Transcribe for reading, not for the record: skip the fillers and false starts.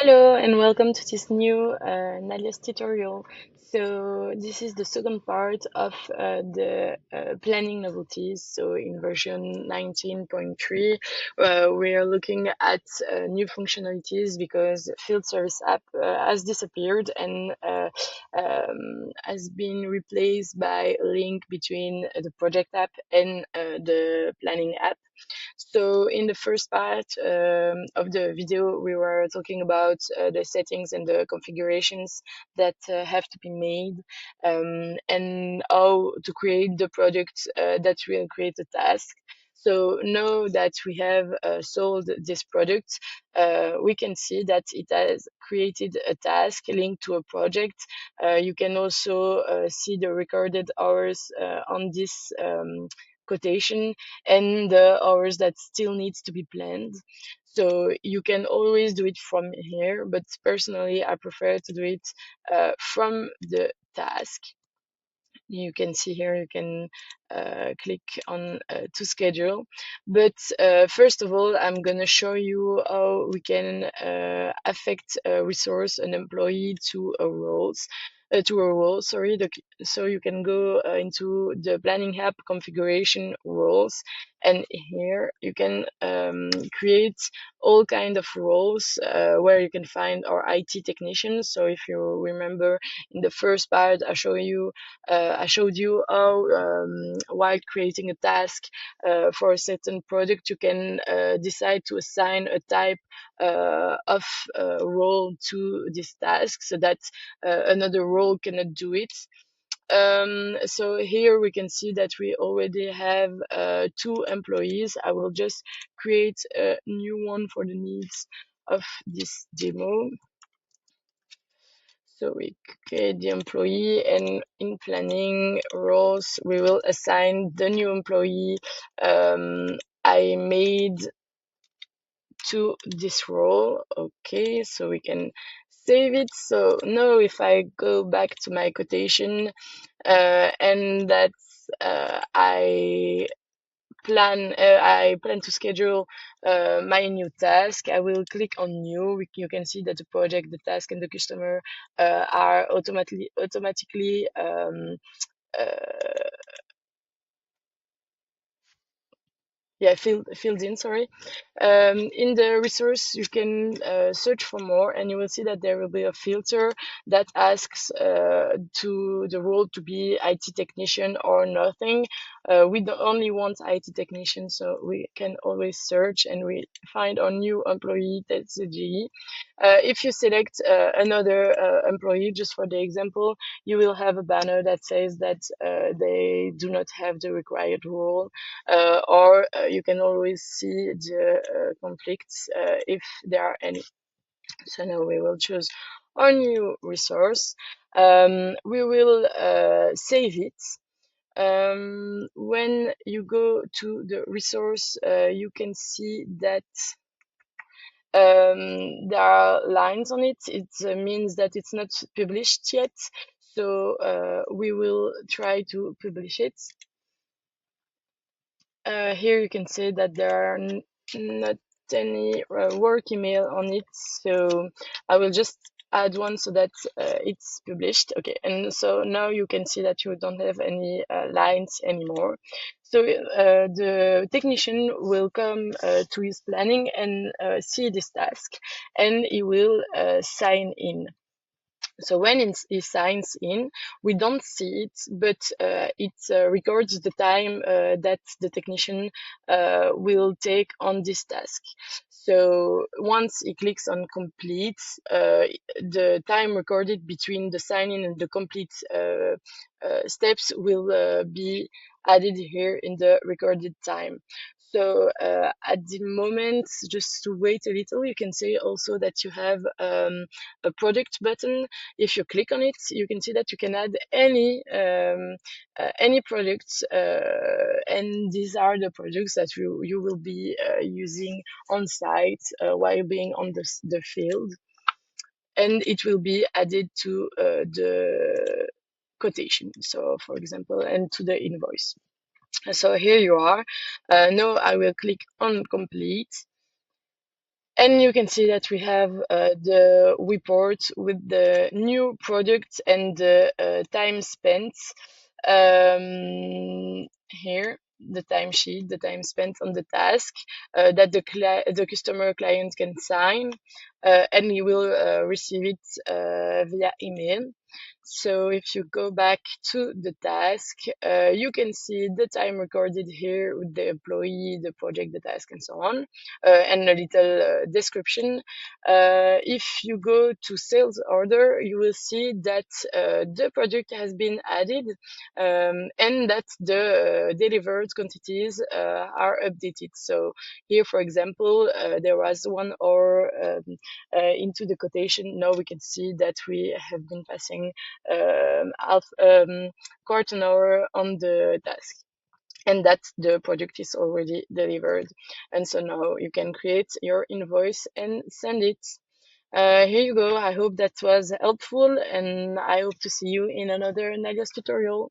Hello and welcome to this new Nalios tutorial. So this is the second part of the planning novelties. So in version 19.3, we are looking at new functionalities because field service app has disappeared and has been replaced by a link between the project app and the planning app. So in the first part of the video, we were talking about the settings and the configurations that have to be made, and how to create the product that will create a task. So now that we have sold this product, we can see that it has created a task linked to a project. You can also see the recorded hours on this quotation and the hours that still needs to be planned. So you can always do it from here, but personally, I prefer to do it from the task. You can see here, you can click on to schedule. But first of all, I'm gonna show you how we can affect a resource, an employee to a roles. To a role, sorry. So you can go into the planning app configuration roles, and here you can create all kind of roles where you can find our IT technicians. So if you remember in the first part, I showed you how, while creating a task for a certain product, you can decide to assign a type of role to this task so that another role cannot do it. So here we can see that we already have two employees. I will just create a new one for the needs of this demo. So we create the employee, and in planning roles, we will assign the new employee I made to this role. Okay, so we can save it. So now if I go back to my quotation, and that's I plan to schedule my new task. I will click on new. You can see that the project, the task, and the customer are automatically uh, filled in, sorry. In the resource, you can search for more, and you will see that there will be a filter that asks to the role to be IT technician or nothing. We don't only want IT technician, so we can always search and we find our new employee, that's the GE. If you select another employee, just for the example, you will have a banner that says that they do not have the required role, or you can always see the conflicts if there are any. So now we will choose our new resource. We will save it. When you go to the resource, you can see that there are lines on it. It means that it's not published yet. So we will try to publish it. Here you can see that there are not any work email on it, so I will just add one so that it's published. Okay, and so now you can see that you don't have any lines anymore. So the technician will come to his planning and see this task, and he will sign in. So when he signs in, we don't see it, but it records the time that the technician will take on this task. So once he clicks on complete, the time recorded between the sign in and the complete steps will be added here in the recorded time. So at the moment, just to wait a little, you can see also that you have a product button. If you click on it, you can see that you can add any products, and these are the products that you will be using on site while being on the field, and it will be added to the quotation. So, for example, and to the invoice. So here you are. Now I will click on complete. And you can see that we have the report with the new product and the time spent here, the timesheet, the time spent on the task that the customer client can sign, and he will receive it via email. So if you go back to the task, you can see the time recorded here with the employee, the project, the task, and so on, and a little description. If you go to sales order, you will see that the project has been added, and that the delivered quantities are updated. So here, for example, there was 1 hour into the quotation. Now we can see that we have been passing half quarter an hour on the task, and that the project is already delivered. And so now you can create your invoice and send it. Here you go. I hope that was helpful, and I hope to see you in another Nalios tutorial.